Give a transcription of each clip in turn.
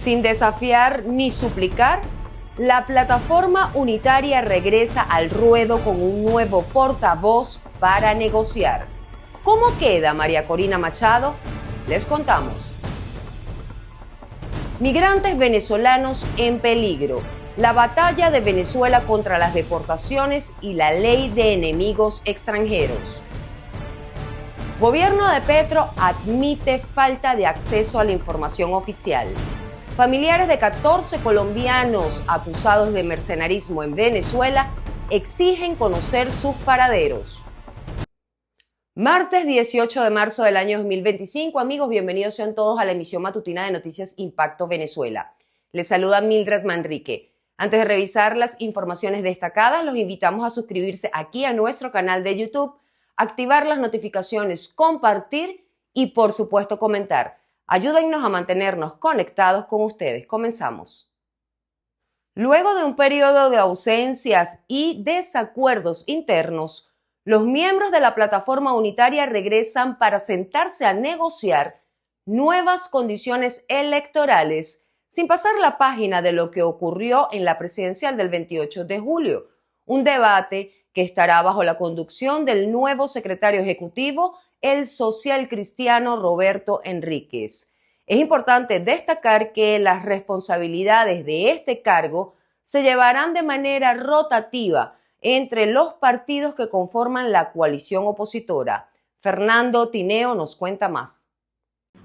Sin desafiar ni suplicar, la plataforma unitaria regresa al ruedo con un nuevo portavoz para negociar. ¿Cómo queda María Corina Machado? Les contamos. Migrantes venezolanos en peligro. La batalla de Venezuela contra las deportaciones y la ley de enemigos extranjeros. Gobierno de Petro admite falta de acceso a la información oficial. Familiares de 14 colombianos acusados de mercenarismo en Venezuela exigen conocer sus paraderos. Martes 18 de marzo del año 2025, amigos, bienvenidos sean todos a la emisión matutina de Noticias Impacto Venezuela. Les saluda Mildred Manrique. Antes de revisar las informaciones destacadas, los invitamos a suscribirse aquí a nuestro canal de YouTube, activar las notificaciones, compartir y, por supuesto, comentar. Ayúdennos a mantenernos conectados con ustedes. Comenzamos. Luego de un periodo de ausencias y desacuerdos internos, los miembros de la plataforma unitaria regresan para sentarse a negociar nuevas condiciones electorales sin pasar la página de lo que ocurrió en la presidencial del 28 de julio, un debate que estará bajo la conducción del nuevo secretario ejecutivo, el social cristiano Roberto Enríquez. Es importante destacar que las responsabilidades de este cargo se llevarán de manera rotativa entre los partidos que conforman la coalición opositora. Fernando Tineo nos cuenta más.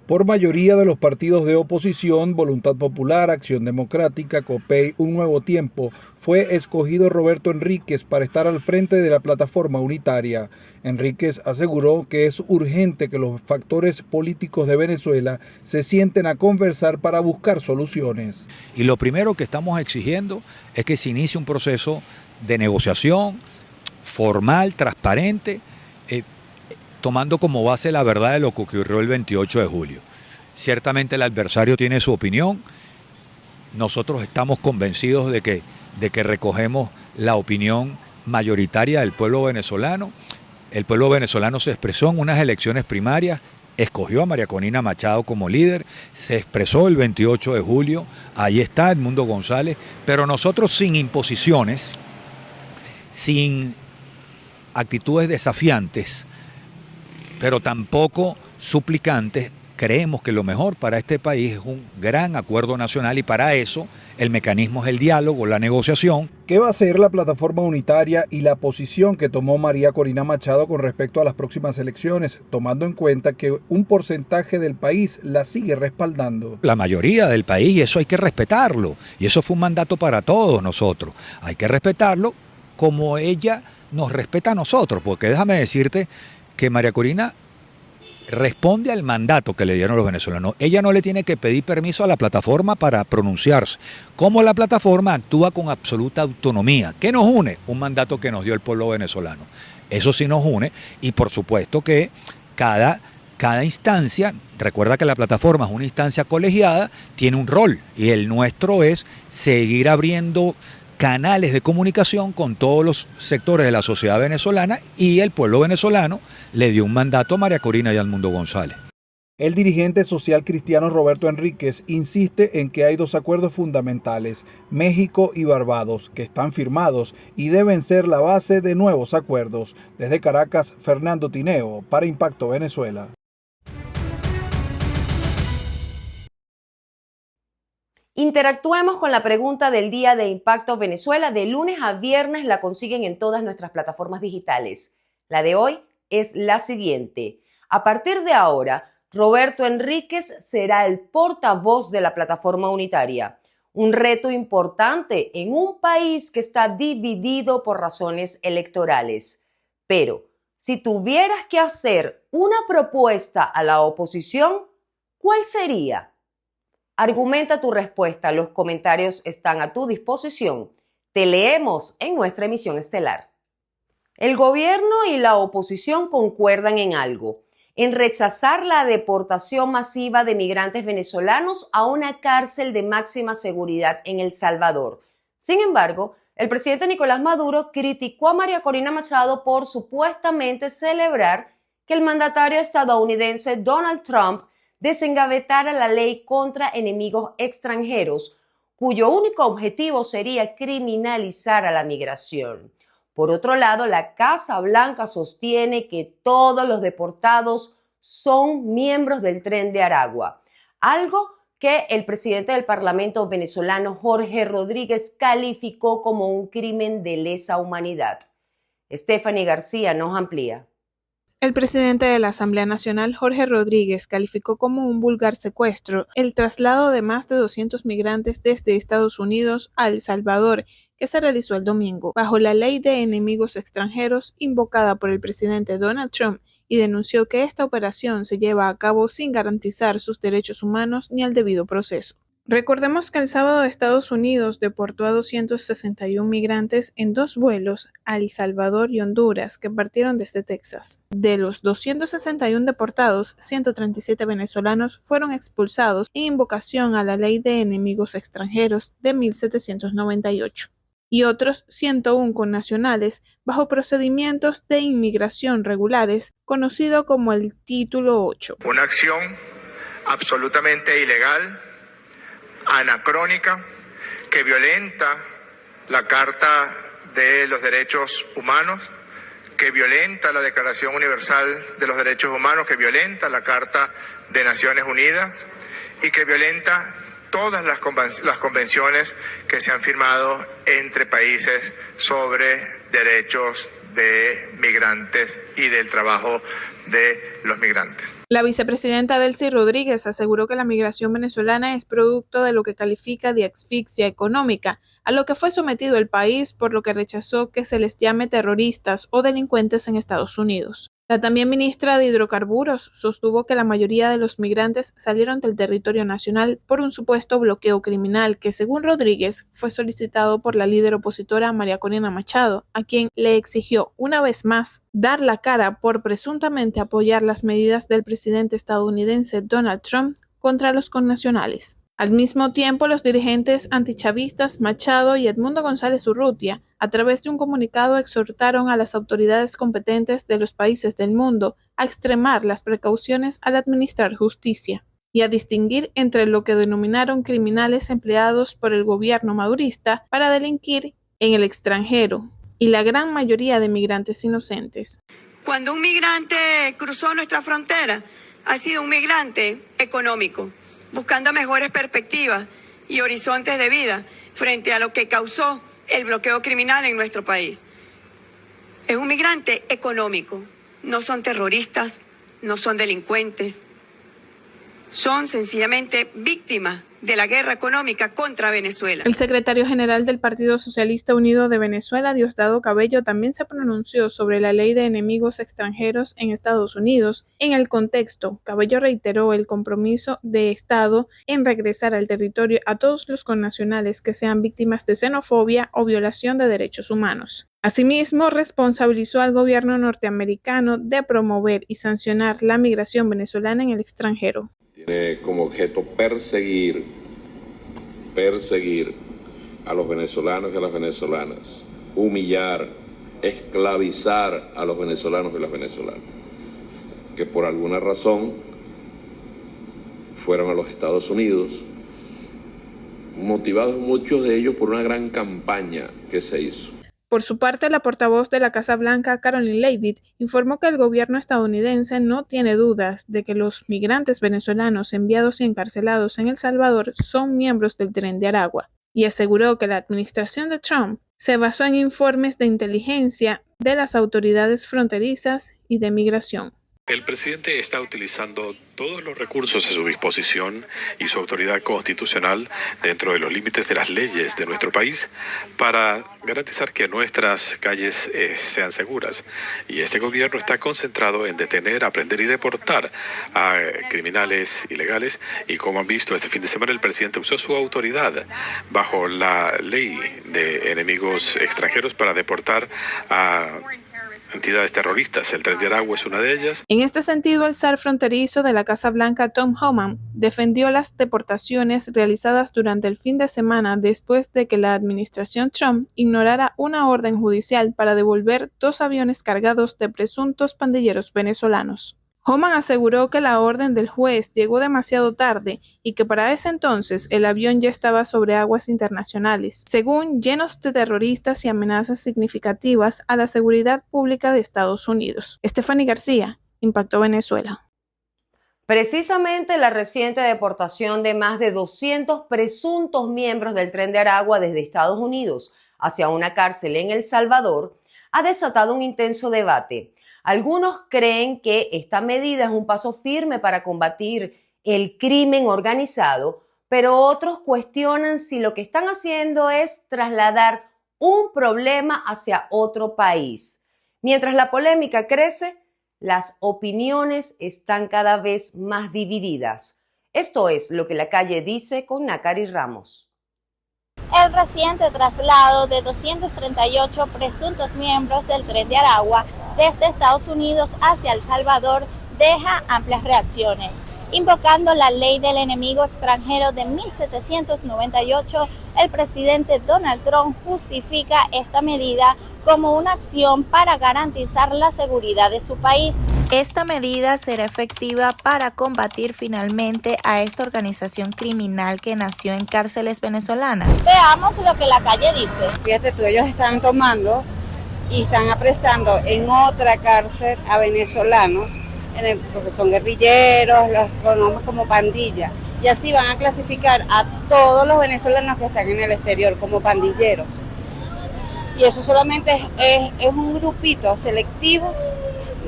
Por mayoría de los partidos de oposición, Voluntad Popular, Acción Democrática, COPEI, Un Nuevo Tiempo, fue escogido Roberto Enríquez para estar al frente de la plataforma unitaria. Enríquez aseguró que es urgente que los factores políticos de Venezuela se sienten a conversar para buscar soluciones. Y lo primero que estamos exigiendo es que se inicie un proceso de negociación formal, transparente, tomando como base la verdad de lo que ocurrió el 28 de julio. Ciertamente el adversario tiene su opinión, nosotros estamos convencidos de que recogemos la opinión mayoritaria del pueblo venezolano. El pueblo venezolano se expresó en unas elecciones primarias, escogió a María Corina Machado como líder, se expresó el 28 de julio, ahí está Edmundo González, pero nosotros sin imposiciones, sin actitudes desafiantes, pero tampoco suplicantes, creemos que lo mejor para este país es un gran acuerdo nacional y para eso el mecanismo es el diálogo, la negociación. ¿Qué va a ser la plataforma unitaria y la posición que tomó María Corina Machado con respecto a las próximas elecciones, tomando en cuenta que un porcentaje del país la sigue respaldando? La mayoría del país, y eso hay que respetarlo, y eso fue un mandato para todos nosotros. Hay que respetarlo como ella nos respeta a nosotros, porque déjame decirte que María Corina responde al mandato que le dieron los venezolanos. Ella no le tiene que pedir permiso a la plataforma para pronunciarse. Como la plataforma actúa con absoluta autonomía. ¿Qué nos une? Un mandato que nos dio el pueblo venezolano. Eso sí nos une y por supuesto que cada instancia, recuerda que la plataforma es una instancia colegiada, tiene un rol y el nuestro es seguir abriendo canales de comunicación con todos los sectores de la sociedad venezolana y el pueblo venezolano le dio un mandato a María Corina y a Edmundo González. El dirigente social cristiano Roberto Enríquez insiste en que hay dos acuerdos fundamentales, México y Barbados, que están firmados y deben ser la base de nuevos acuerdos. Desde Caracas, Fernando Tineo, para Impacto Venezuela. Interactuemos con la pregunta del día de Impacto Venezuela. De lunes a viernes la consiguen en todas nuestras plataformas digitales. La de hoy es la siguiente. A partir de ahora, Roberto Enríquez será el portavoz de la plataforma unitaria. Un reto importante en un país que está dividido por razones electorales. Pero, si tuvieras que hacer una propuesta a la oposición, ¿cuál sería? Argumenta tu respuesta, los comentarios están a tu disposición. Te leemos en nuestra emisión estelar. El gobierno y la oposición concuerdan en algo, en rechazar la deportación masiva de migrantes venezolanos a una cárcel de máxima seguridad en El Salvador. Sin embargo, el presidente Nicolás Maduro criticó a María Corina Machado por supuestamente celebrar que el mandatario estadounidense Donald Trump desengavetara la ley contra enemigos extranjeros, cuyo único objetivo sería criminalizar a la migración. Por otro lado, la Casa Blanca sostiene que todos los deportados son miembros del Tren de Aragua, algo que el presidente del Parlamento venezolano, Jorge Rodríguez, calificó como un crimen de lesa humanidad. Stephanie García nos amplía. El presidente de la Asamblea Nacional, Jorge Rodríguez, calificó como un vulgar secuestro el traslado de más de 200 migrantes desde Estados Unidos a El Salvador, que se realizó el domingo, bajo la ley de enemigos extranjeros invocada por el presidente Donald Trump, y denunció que esta operación se lleva a cabo sin garantizar sus derechos humanos ni el debido proceso. Recordemos que el sábado Estados Unidos deportó a 261 migrantes en 2 vuelos a El Salvador y Honduras que partieron desde Texas. De los 261 deportados, 137 venezolanos fueron expulsados en invocación a la Ley de Enemigos Extranjeros de 1798 y otros 101 connacionales bajo procedimientos de inmigración regulares, conocido como el Título 8. Una acción absolutamente ilegal, anacrónica, que violenta la Carta de los Derechos Humanos, que violenta la Declaración Universal de los Derechos Humanos, que violenta la Carta de Naciones Unidas y que violenta todas las convenciones que se han firmado entre países sobre derechos de migrantes y del trabajo de los migrantes. La vicepresidenta Delcy Rodríguez aseguró que la migración venezolana es producto de lo que califica de asfixia económica, a lo que fue sometido el país, por lo que rechazó que se les llame terroristas o delincuentes en Estados Unidos. La también ministra de Hidrocarburos sostuvo que la mayoría de los migrantes salieron del territorio nacional por un supuesto bloqueo criminal que, según Rodríguez, fue solicitado por la líder opositora María Corina Machado, a quien le exigió una vez más dar la cara por presuntamente apoyar las medidas del presidente estadounidense Donald Trump contra los connacionales. Al mismo tiempo, los dirigentes antichavistas Machado y Edmundo González Urrutia, a través de un comunicado, exhortaron a las autoridades competentes de los países del mundo a extremar las precauciones al administrar justicia y a distinguir entre lo que denominaron criminales empleados por el gobierno madurista para delinquir en el extranjero y la gran mayoría de migrantes inocentes. Cuando un migrante cruzó nuestra frontera, ha sido un migrante económico, buscando mejores perspectivas y horizontes de vida frente a lo que causó el bloqueo criminal en nuestro país. Es un migrante económico, no son terroristas, no son delincuentes, son sencillamente víctimas de la guerra económica contra Venezuela. El secretario general del Partido Socialista Unido de Venezuela, Diosdado Cabello, también se pronunció sobre la ley de enemigos extranjeros en Estados Unidos. En el contexto, Cabello reiteró el compromiso de Estado en regresar al territorio a todos los connacionales que sean víctimas de xenofobia o violación de derechos humanos. Asimismo, responsabilizó al gobierno norteamericano de promover y sancionar la migración venezolana en el extranjero. Tiene como objeto perseguir a los venezolanos y a las venezolanas, humillar, esclavizar a los venezolanos y las venezolanas, que por alguna razón fueron a los Estados Unidos, motivados muchos de ellos por una gran campaña que se hizo. Por su parte, la portavoz de la Casa Blanca, Caroline Leavitt, informó que el gobierno estadounidense no tiene dudas de que los migrantes venezolanos enviados y encarcelados en El Salvador son miembros del Tren de Aragua, y aseguró que la administración de Trump se basó en informes de inteligencia de las autoridades fronterizas y de migración. El presidente está utilizando todos los recursos a su disposición y su autoridad constitucional dentro de los límites de las leyes de nuestro país para garantizar que nuestras calles sean seguras. Y este gobierno está concentrado en detener, aprender y deportar a criminales ilegales. Y como han visto, este fin de semana el presidente usó su autoridad bajo la ley de enemigos extranjeros para deportar a entidades terroristas. El Tren de Aragua es una de ellas. En este sentido, el zar fronterizo de la Casa Blanca, Tom Homan, defendió las deportaciones realizadas durante el fin de semana después de que la administración Trump ignorara una orden judicial para devolver 2 aviones cargados de presuntos pandilleros venezolanos. Homan aseguró que la orden del juez llegó demasiado tarde y que para ese entonces el avión ya estaba sobre aguas internacionales, según llenos de terroristas y amenazas significativas a la seguridad pública de Estados Unidos. Stephanie García, Impacto Venezuela. Precisamente la reciente deportación de más de 200 presuntos miembros del Tren de Aragua desde Estados Unidos hacia una cárcel en El Salvador ha desatado un intenso debate. Algunos creen que esta medida es un paso firme para combatir el crimen organizado, pero otros cuestionan si lo que están haciendo es trasladar un problema hacia otro país. Mientras la polémica crece, las opiniones están cada vez más divididas. Esto es lo que La Calle dice con Nakari Ramos. El reciente traslado de 238 presuntos miembros del Tren de Aragua desde Estados Unidos hacia El Salvador deja amplias reacciones. Invocando la ley del enemigo extranjero de 1798, el presidente Donald Trump justifica esta medida como una acción para garantizar la seguridad de su país. Esta medida será efectiva para combatir finalmente a esta organización criminal que nació en cárceles venezolanas. Veamos lo que La Calle dice. Fíjate tú, ellos están tomando y están apresando en otra cárcel a venezolanos, porque son guerrilleros, los conocemos como pandilla, y así van a clasificar a todos los venezolanos que están en el exterior como pandilleros. Y eso solamente es un grupito selectivo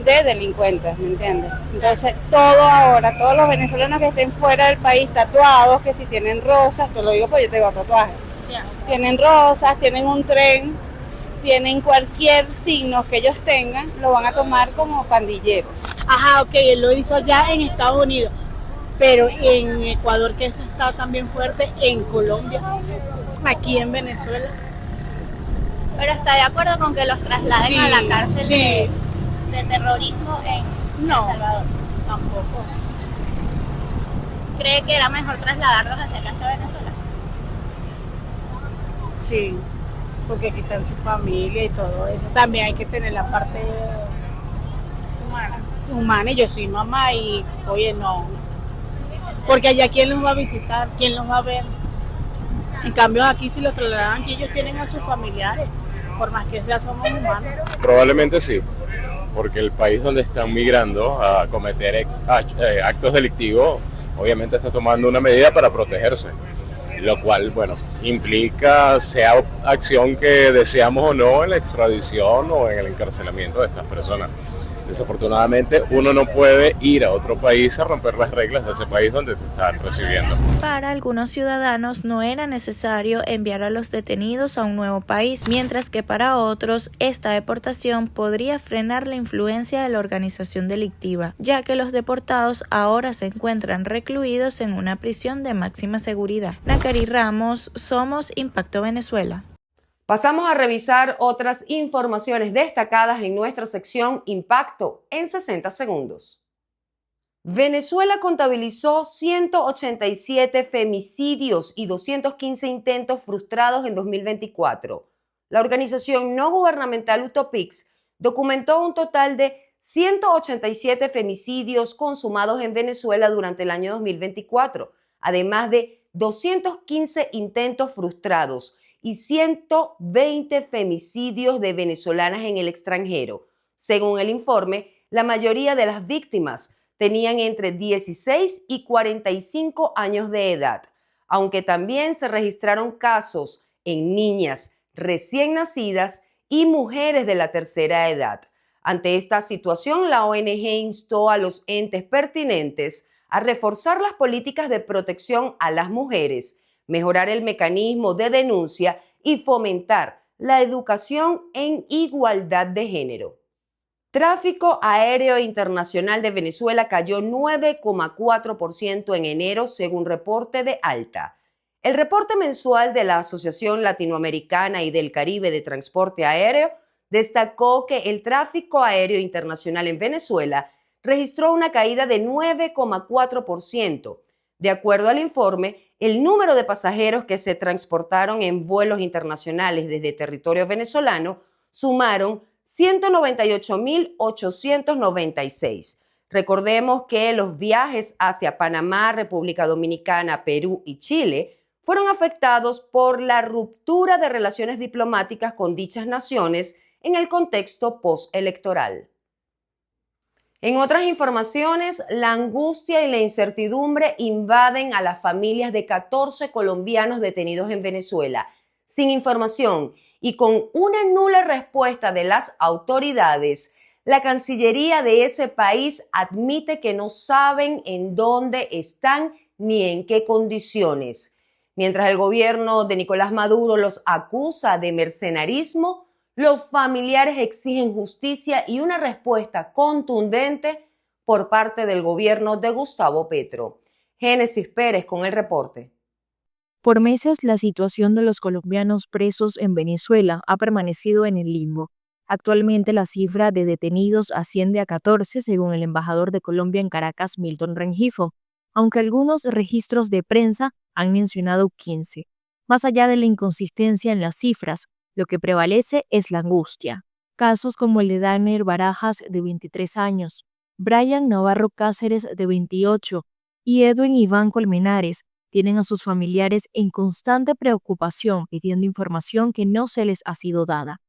de delincuentes, ¿me entiendes? Entonces todos los venezolanos que estén fuera del país tatuados, que si tienen rosas, te lo digo porque yo tengo tatuajes, tienen rosas, tienen un tren, tienen cualquier signo que ellos tengan, lo van a tomar como pandilleros. Ajá, ok, él lo hizo allá en Estados Unidos, pero en Ecuador, que eso está también fuerte, en Colombia, aquí en Venezuela. Pero está de acuerdo con que los trasladen a la cárcel de terrorismo en El Salvador. Tampoco. ¿Cree que era mejor trasladarlos hacia acá hasta Venezuela? Sí, porque aquí está su familia y todo eso. También hay que tener la parte humana. Y yo soy mamá y, oye, no. Porque allá, ¿quién los va a visitar? ¿Quién los va a ver? En cambio, aquí si los trasladan, que ellos tienen a sus familiares, por más que sea, somos humanos. Probablemente sí, porque el país donde están migrando a cometer actos delictivos, obviamente está tomando una medida para protegerse, lo cual, bueno, implica, sea acción que deseamos o no, en la extradición o en el encarcelamiento de estas personas. Desafortunadamente, uno no puede ir a otro país a romper las reglas de ese país donde te están recibiendo. Para algunos ciudadanos no era necesario enviar a los detenidos a un nuevo país, mientras que para otros esta deportación podría frenar la influencia de la organización delictiva, ya que los deportados ahora se encuentran recluidos en una prisión de máxima seguridad. Nakari Ramos, Somos Impacto Venezuela. Pasamos a revisar otras informaciones destacadas en nuestra sección Impacto en 60 segundos. Venezuela contabilizó 187 femicidios y 215 intentos frustrados en 2024. La organización no gubernamental Utopix documentó un total de 187 femicidios consumados en Venezuela durante el año 2024, además de 215 intentos frustrados y 120 femicidios de venezolanas en el extranjero. Según el informe, la mayoría de las víctimas tenían entre 16 y 45 años de edad, aunque también se registraron casos en niñas recién nacidas y mujeres de la tercera edad. Ante esta situación, la ONG instó a los entes pertinentes a reforzar las políticas de protección a las mujeres, mejorar el mecanismo de denuncia y fomentar la educación en igualdad de género. Tráfico aéreo internacional de Venezuela cayó 9,4% en enero, según reporte de ALTA. El reporte mensual de la Asociación Latinoamericana y del Caribe de Transporte Aéreo destacó que el tráfico aéreo internacional en Venezuela registró una caída de 9,4%. De acuerdo al informe, el número de pasajeros que se transportaron en vuelos internacionales desde territorio venezolano sumaron 198.896, Recordemos que los viajes hacia Panamá, República Dominicana, Perú y Chile fueron afectados por la ruptura de relaciones diplomáticas con dichas naciones en el contexto postelectoral. En otras informaciones, la angustia y la incertidumbre invaden a las familias de 14 colombianos detenidos en Venezuela. Sin información y con una nula respuesta de las autoridades, la Cancillería de ese país admite que no saben en dónde están ni en qué condiciones. Mientras el gobierno de Nicolás Maduro los acusa de mercenarismo, los familiares exigen justicia y una respuesta contundente por parte del gobierno de Gustavo Petro. Génesis Pérez con el reporte. Por meses, la situación de los colombianos presos en Venezuela ha permanecido en el limbo. Actualmente, la cifra de detenidos asciende a 14, según el embajador de Colombia en Caracas, Milton Rengifo, aunque algunos registros de prensa han mencionado 15. Más allá de la inconsistencia en las cifras, lo que prevalece es la angustia. Casos como el de Daniel Barajas, de 23 años, Brian Navarro Cáceres, de 28, y Edwin Iván Colmenares, tienen a sus familiares en constante preocupación pidiendo información que no se les ha sido dada.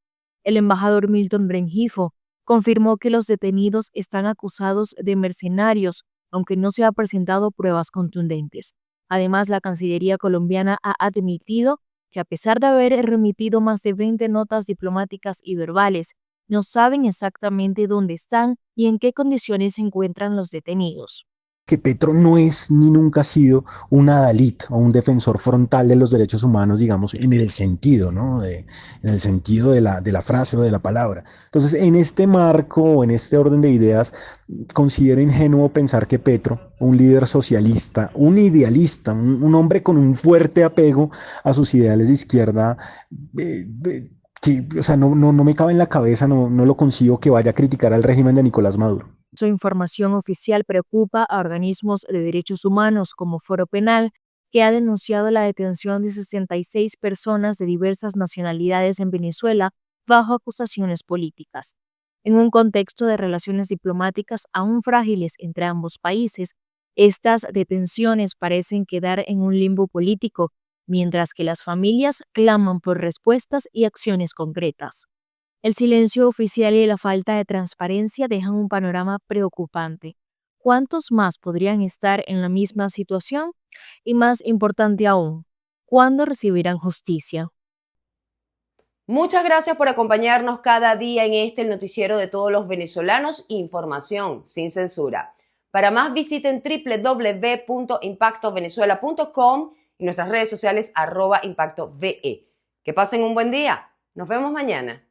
El embajador Milton Rengifo confirmó que los detenidos están acusados de mercenarios, aunque no se han presentado pruebas contundentes. Además, la Cancillería colombiana ha admitido que a pesar de haber remitido más de 20 notas diplomáticas y verbales, no saben exactamente dónde están y en qué condiciones se encuentran los detenidos. Que Petro no es ni nunca ha sido un adalid o un defensor frontal de los derechos humanos, digamos, en el sentido, ¿no? En el sentido de la frase o de la palabra. Entonces, en este marco o en este orden de ideas, considero ingenuo pensar que Petro, un líder socialista, un idealista, un hombre con un fuerte apego a sus ideales de izquierda, sí, o sea, no me cabe en la cabeza, no lo concibo que vaya a criticar al régimen de Nicolás Maduro. Su información oficial preocupa a organismos de derechos humanos como Foro Penal, que ha denunciado la detención de 66 personas de diversas nacionalidades en Venezuela bajo acusaciones políticas. En un contexto de relaciones diplomáticas aún frágiles entre ambos países, estas detenciones parecen quedar en un limbo político, mientras que las familias claman por respuestas y acciones concretas. El silencio oficial y la falta de transparencia dejan un panorama preocupante. ¿Cuántos más podrían estar en la misma situación? Y más importante aún, ¿cuándo recibirán justicia? Muchas gracias por acompañarnos cada día en el noticiero de todos los venezolanos. Información sin censura. Para más visiten www.impactovenezuela.com y nuestras redes sociales @impactove. Que pasen un buen día. Nos vemos mañana.